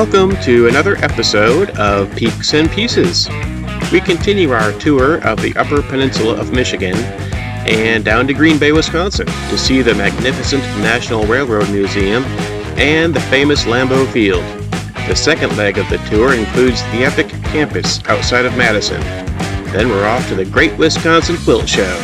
Welcome to another episode of Peaks and Pieces. We continue our tour of the Upper Peninsula of Michigan and down to Green Bay, Wisconsin to see the magnificent National Railroad Museum and the famous Lambeau Field. The second leg of the tour includes the epic campus outside of Madison. Then we're off to the Great Wisconsin Quilt Show.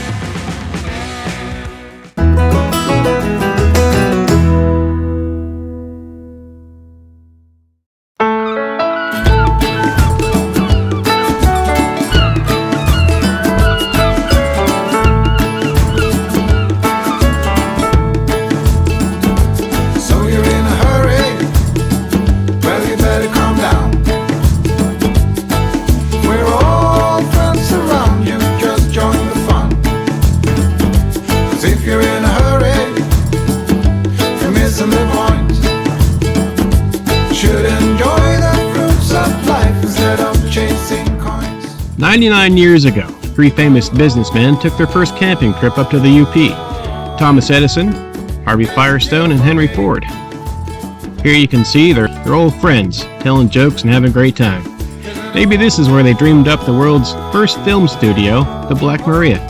You're in a hurry, you're missing the point. Should enjoy the fruits of life instead of chasing coins. 99 years ago, three famous businessmen took their first camping trip up to the UP. Thomas Edison, Harvey Firestone, and Henry Ford. Here you can see they're old friends, telling jokes and having a great time. Maybe this is where they dreamed up the world's first film studio, the Black Maria.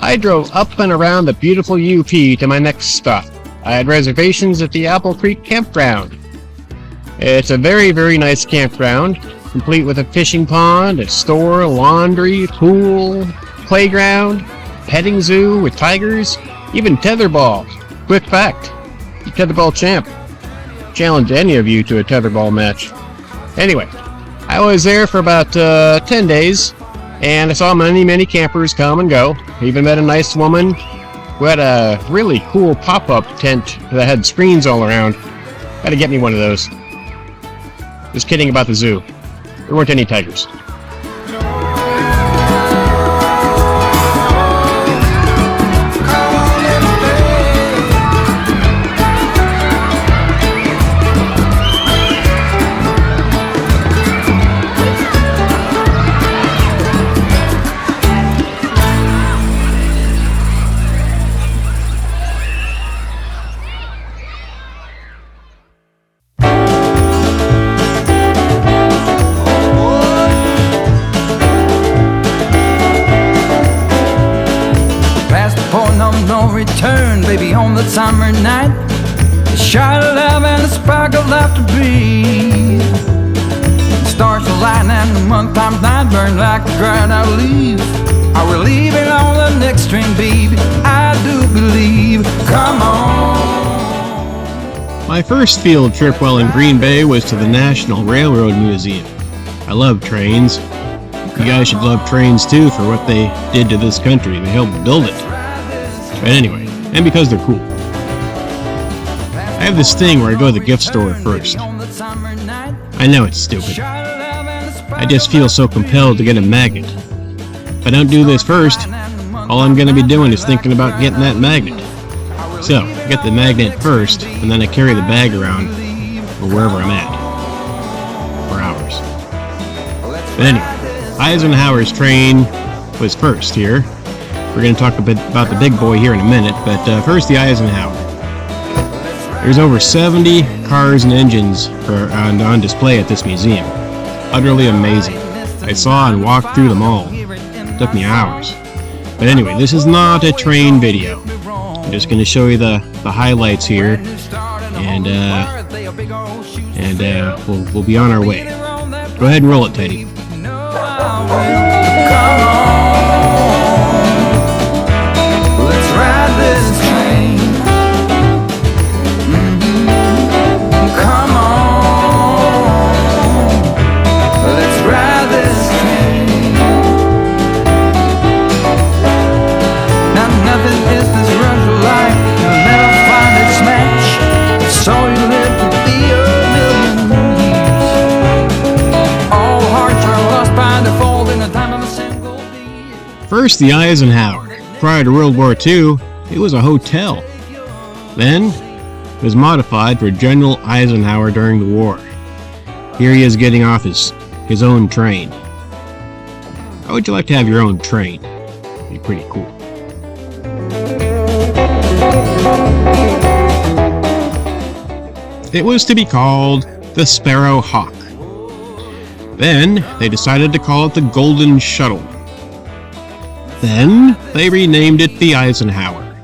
I drove up and around the beautiful UP to my next stop. I had reservations at the Apple Creek Campground. It's a very, very nice campground, complete with a fishing pond, a store, laundry, pool, playground, petting zoo with tigers, even tetherball. Quick fact, the tetherball champ. Challenge any of you to a tetherball match. Anyway, I was there for about 10 days. And I saw many campers come and go. I even met a nice woman who had a really cool pop-up tent that had screens all around. Gotta get me one of those. Just kidding about the zoo. There weren't any tigers. Return, baby, on the summer night. A shot of love and a spark of love to breathe. Stars align and the month times night burn like a ground I leave. Are we leaving on the next train, baby? I do believe. Come on. My first field trip while in Green Bay was to the National Railroad Museum. I love trains. You guys should love trains too for what they did to this country. They helped build it. But anyway, and because they're cool. I have this thing where I go to the gift store first. I know it's stupid. I just feel so compelled to get a magnet. If I don't do this first, all I'm going to be doing is thinking about getting that magnet. So, I get the magnet first, and then I carry the bag around, or wherever I'm at. For hours. But anyway, Eisenhower's train was first here. We're going to talk a bit about the big boy here in a minute, but first the Eisenhower. There's over 70 cars and engines on display at this museum. Utterly amazing. I saw and walked through them all. It took me hours. But anyway, this is not a train video. I'm just going to show you the highlights here, and we'll be on our way. Go ahead and roll it, Teddy. Come on. First, the Eisenhower. Prior to World War II, it was a hotel. Then, it was modified for General Eisenhower during the war. Here he is getting off his own train. How would you like to have your own train? It'd be pretty cool. It was to be called the Sparrow Hawk. Then, they decided to call it the Golden Shuttle. Then, they renamed it the Eisenhower.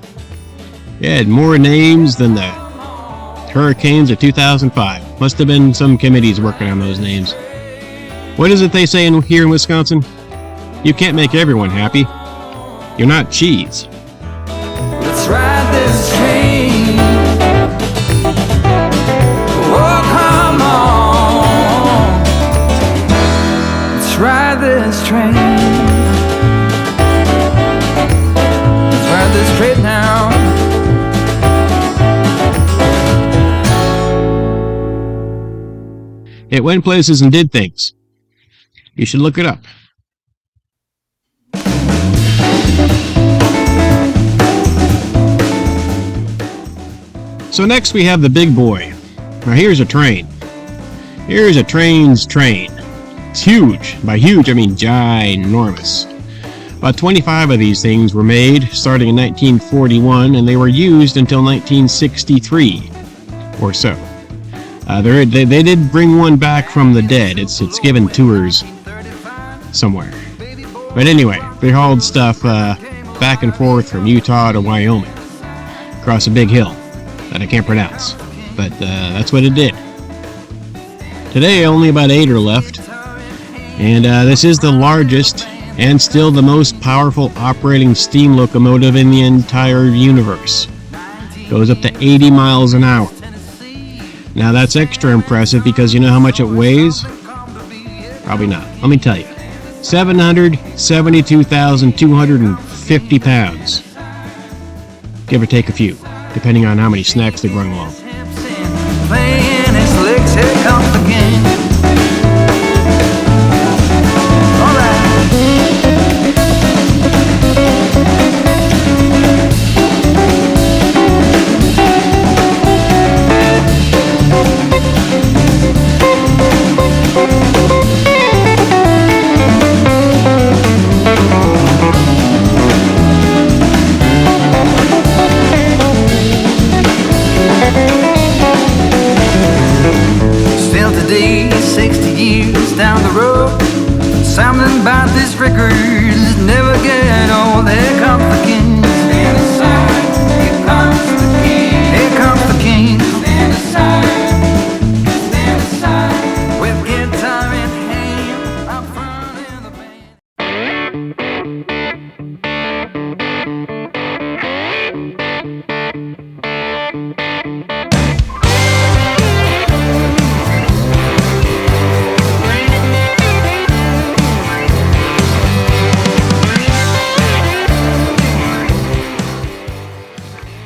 It had more names than the hurricanes of 2005. Must have been some committees working on those names. What is it they say here in Wisconsin? You can't make everyone happy. You're not cheese. Let's ride this train. Oh, come on. Let's ride this train. Let's ride this train now. It went places and did things. You should look it up. So next we have the big boy. Now here's a train. Here's a train's train. It's huge. By huge, I mean ginormous. About 25 of these things were made starting in 1941, and they were used until 1963 or so. They did bring one back from the dead. It's given tours somewhere. But anyway, they hauled stuff back and forth from Utah to Wyoming across a big hill that I can't pronounce. But that's what it did. Today, only about 8 are left. And this is the largest and still the most powerful operating steam locomotive in the entire universe. Goes up to 80 miles an hour. Now that's extra impressive because you know how much it weighs? Probably not. Let me tell you. 772,250 pounds. Give or take a few, depending on how many snacks they bring along. Playing his licks, here comes again. All right. Still today, 60 years down the road, something about this record is never get old. Here comes the king. Stand aside. Here comes the king. Here comes the king. Stand aside. Stand aside. With guitar in hand, I'm fronting the band.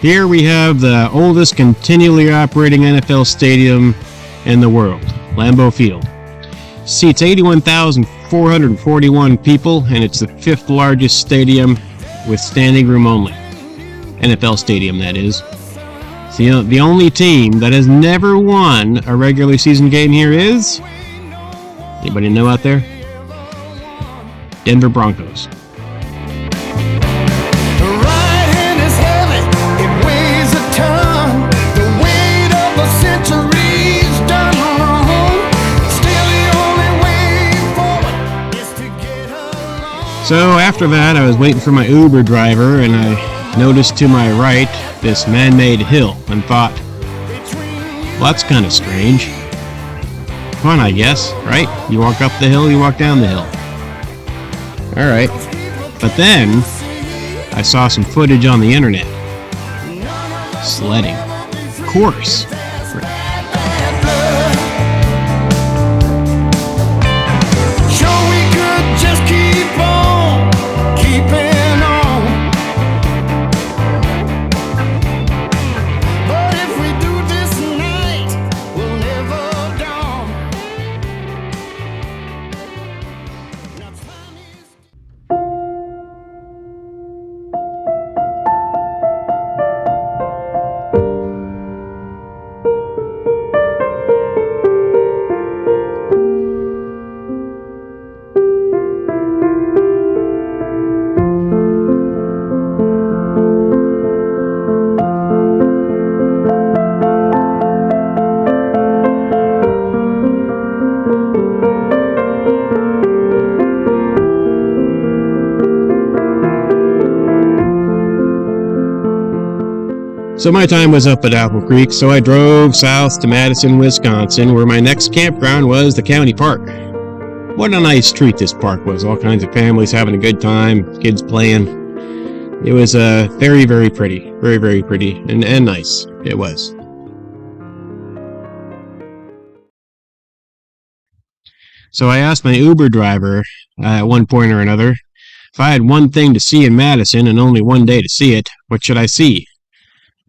Here we have the oldest continually operating NFL stadium in the world, Lambeau Field. Seats 81,441 people, and it's the 5th largest stadium with standing room only. NFL stadium, that is. So, the only team that has never won a regular season game here is... Anybody know out there? Denver Broncos. So after that, I was waiting for my Uber driver, and I noticed to my right this man-made hill and thought, well, that's kind of strange. Fun, I guess, right? You walk up the hill, you walk down the hill. Alright. But then, I saw some footage on the internet. Sledding. Of course. So my time was up at Apple Creek, so I drove south to Madison, Wisconsin, where my next campground was the county park. What a nice treat this park was. All kinds of families having a good time, kids playing. It was very, very pretty. Very, very pretty and nice. It was. So I asked my Uber driver at one point or another, if I had one thing to see in Madison and only one day to see it, what should I see?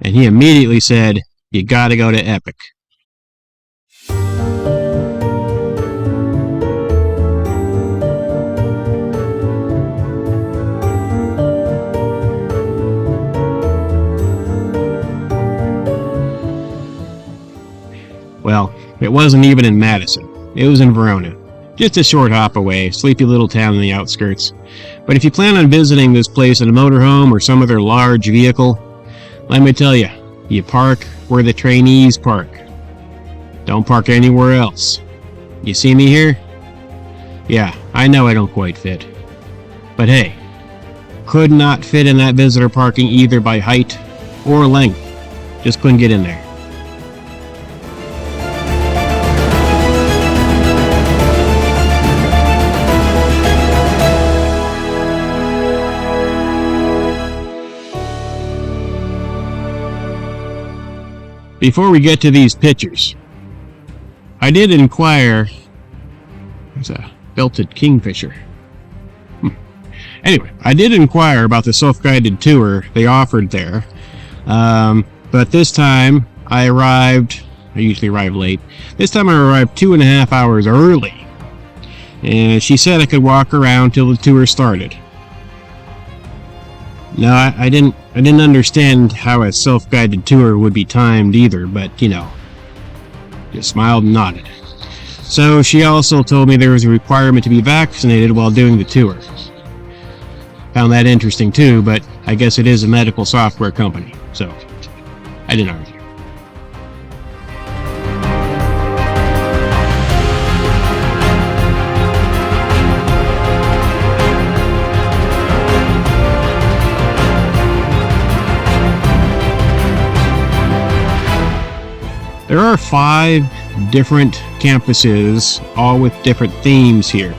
And he immediately said, you gotta go to Epic. Well, it wasn't even in Madison. It was in Verona. Just a short hop away, sleepy little town in the outskirts. But if you plan on visiting this place in a motorhome or some other large vehicle, let me tell you, you park where the trainees park. Don't park anywhere else. You see me here? Yeah, I know I don't quite fit. But hey, could not fit in that visitor parking either by height or length. Just couldn't get in there. Before we get to these pictures, I did inquire. There's a belted kingfisher. Anyway, I did inquire about the self-guided tour they offered there. But this time I usually arrive late. This time I arrived 2.5 hours early. And she said I could walk around till the tour started. No, I didn't understand how a self-guided tour would be timed either, but, just smiled and nodded. So she also told me there was a requirement to be vaccinated while doing the tour. Found that interesting too, but I guess it is a medical software company, so I didn't argue. There are 5 different campuses, all with different themes here.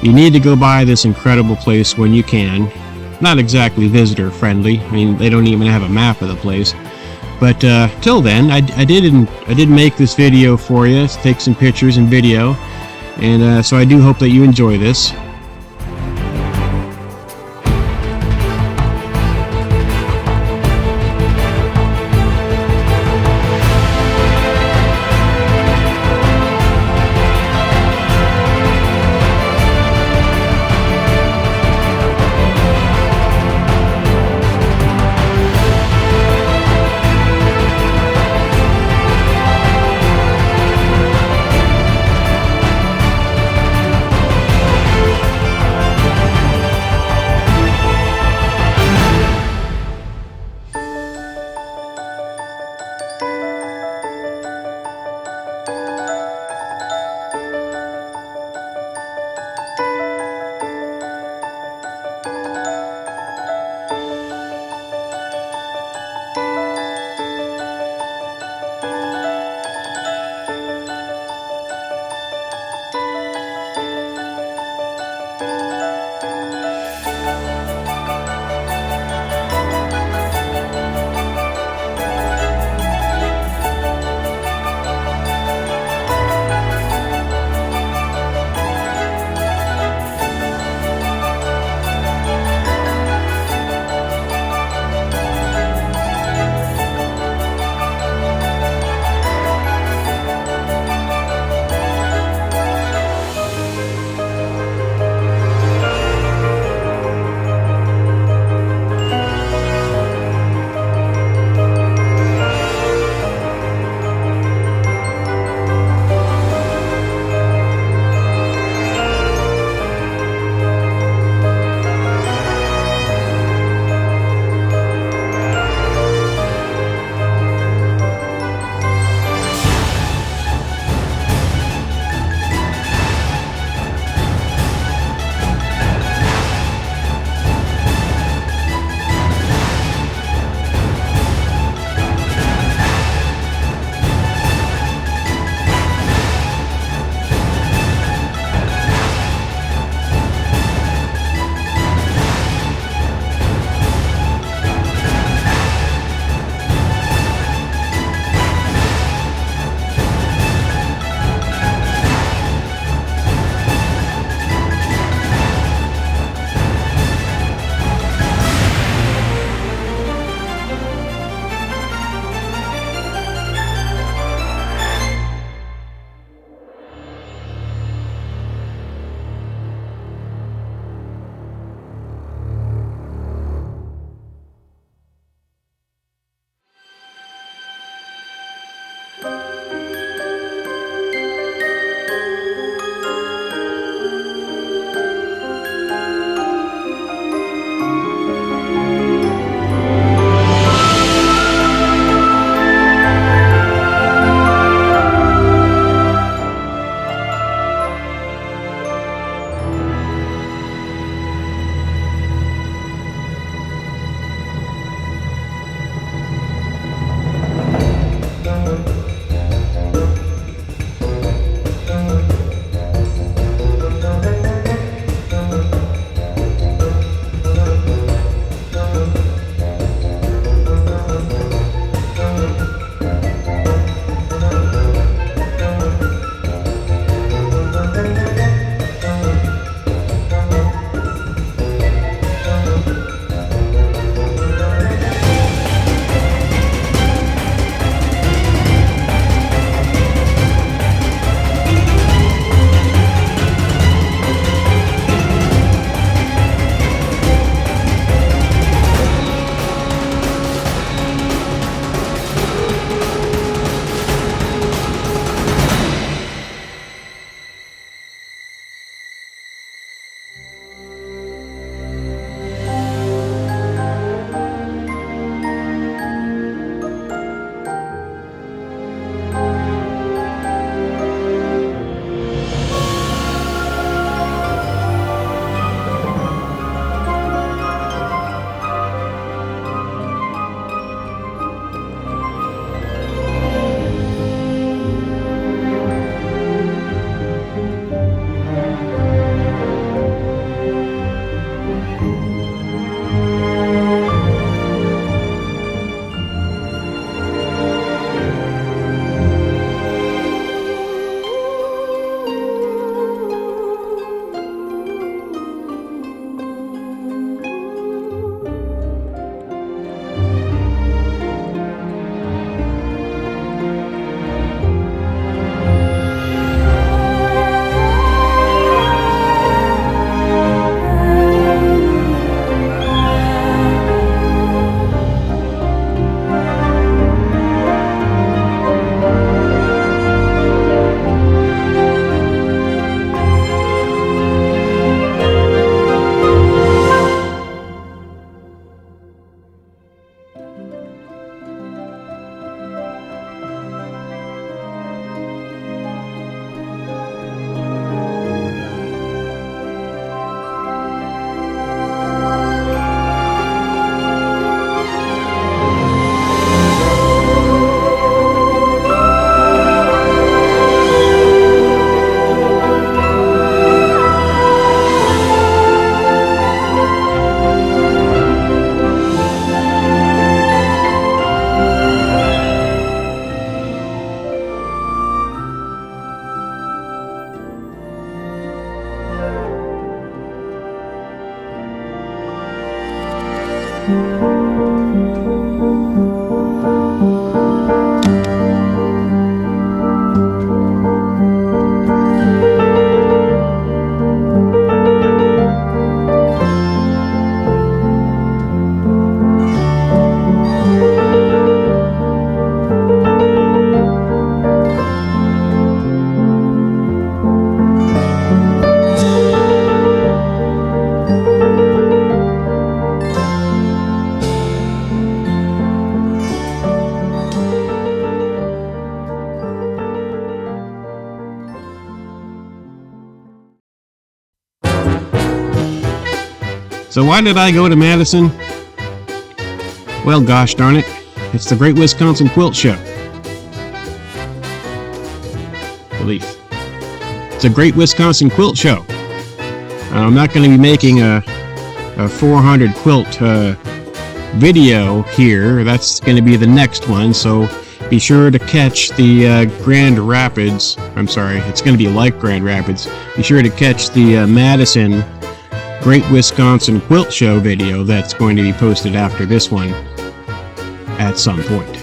You need to go by this incredible place when you can. Not exactly visitor friendly. I mean, they don't even have a map of the place. But till then, I did make this video for you, take some pictures and video, and so I do hope that you enjoy this. So why did I go to Madison? Well, gosh darn it, it's the Great Wisconsin Quilt Show. Belief. It's a Great Wisconsin Quilt Show. I'm not going to be making a 400 quilt video here. That's going to be the next one, so be sure to catch the Grand Rapids. I'm sorry, it's going to be like Grand Rapids. Be sure to catch the Madison Great Wisconsin Quilt Show video that's going to be posted after this one at some point.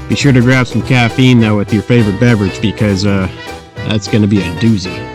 Be sure to grab some caffeine though with your favorite beverage because that's going to be a doozy.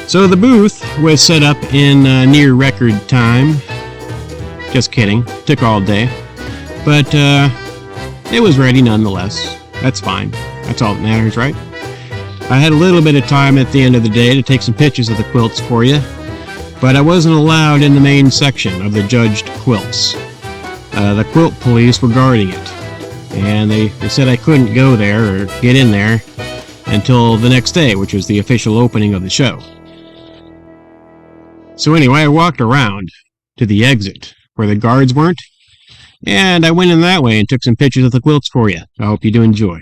So the booth was set up in near record time. Just kidding, took all day. But it was ready nonetheless. That's fine. That's all that matters, right? I had a little bit of time at the end of the day to take some pictures of the quilts for you, but I wasn't allowed in the main section of the judged quilts. The quilt police were guarding it, and they said I couldn't go there or get in there until the next day, which was the official opening of the show. So anyway, I walked around to the exit where the guards weren't, and I went in that way and took some pictures of the quilts for you. I hope you do enjoy.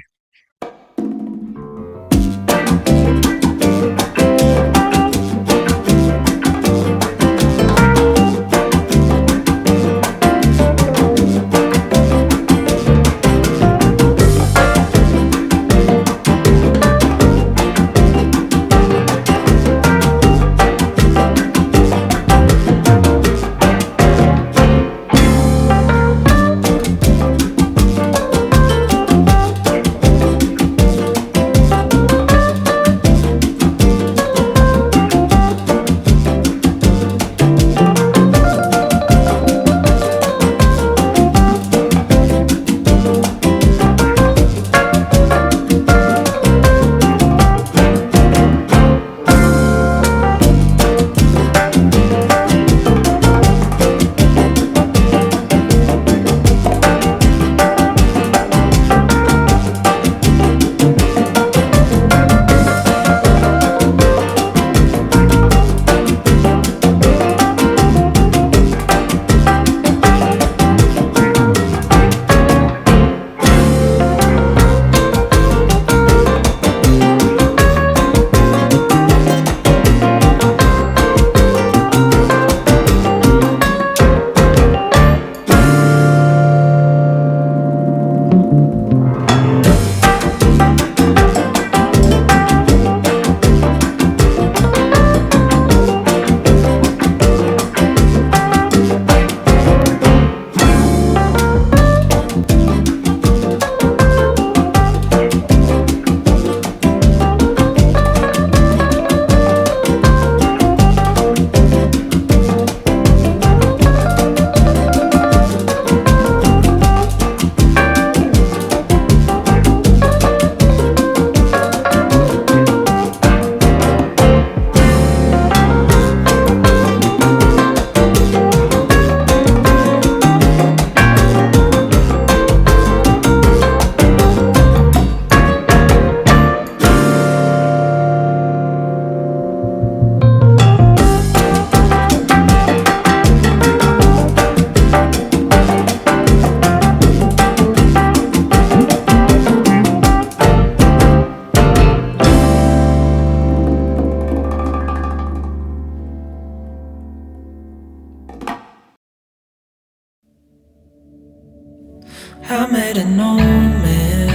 at an old man.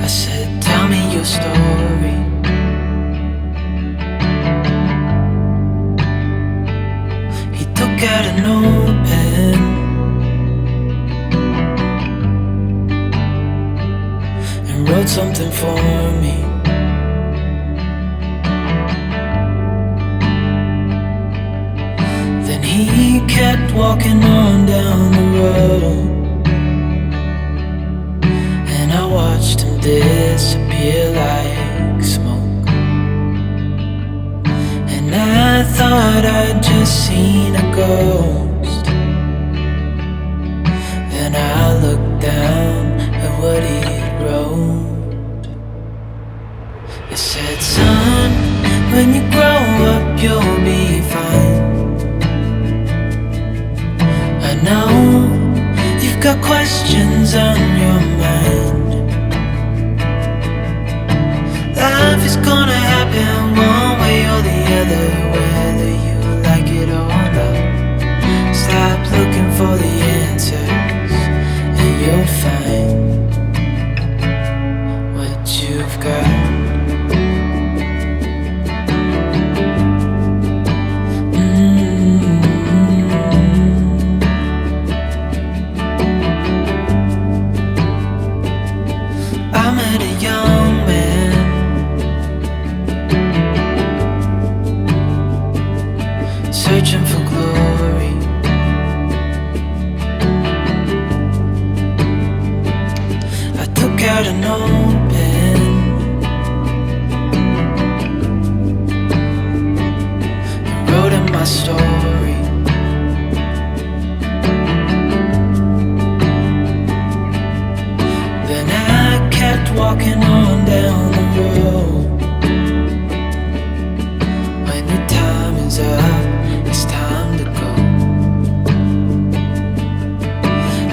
I said, tell me your story. He took out an old pen and wrote something for me. Then he kept walking on down the road, and I watched him disappear like smoke. And I thought I'd just seen a ghost. Then I looked down at what he wrote. It said, son, when you grow up you'll be fine. I know you've got questions on your mind. Life is gonna happen one way or the other, whether you like it or not. Stop looking for the answers and you'll find what you've got. Searching for glory. I took out an old pen and wrote in my story. Then I kept walking on down the road. When your time is up, it's time to go.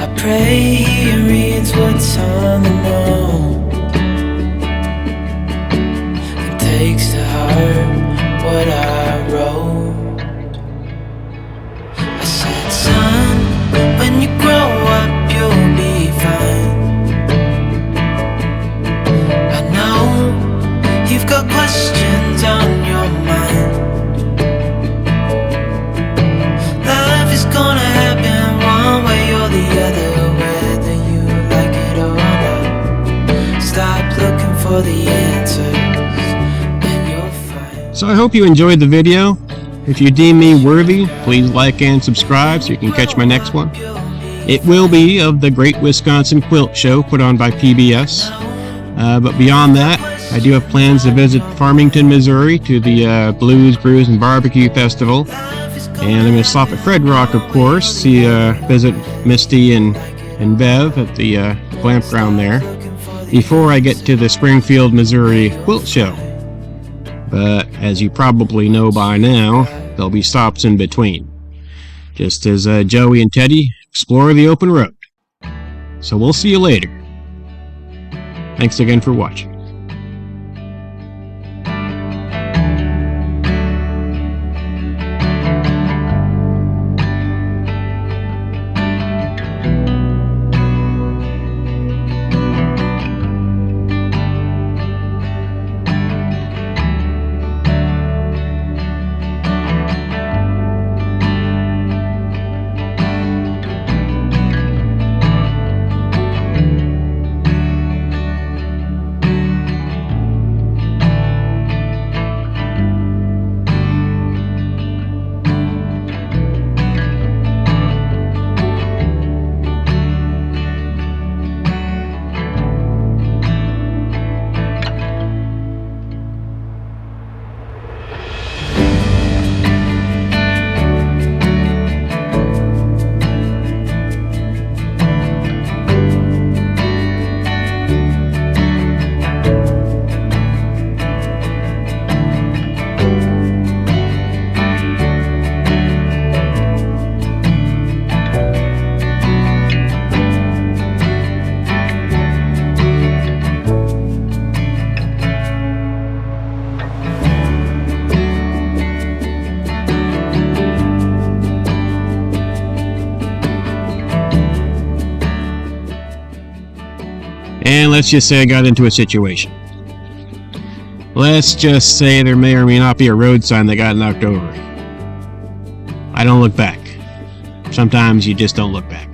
I pray he reads what's on the note and takes to heart what I wrote. I said, son, when you grow up you'll be fine. I know you've got questions on your mind. Gonna happen one way or the other, whether you like it or not. Stop looking for the answers and you'll find. So I hope you enjoyed the video. If you deem me worthy, please like and subscribe so you can catch my next one. It will be of the Great Wisconsin Quilt Show put on by PBS. But beyond that, I do have plans to visit Farmington, Missouri to the Blues, Brews, and Barbecue Festival. And I'm going to stop at Fred Rock, of course, visit Misty and Bev at the Campground there, before I get to the Springfield, Missouri Quilt Show. But as you probably know by now, there'll be stops in between, just as Joey and Teddy explore the open road. So we'll see you later. Thanks again for watching. And let's just say I got into a situation. Let's just say there may or may not be a road sign that got knocked over. I don't look back. Sometimes you just don't look back.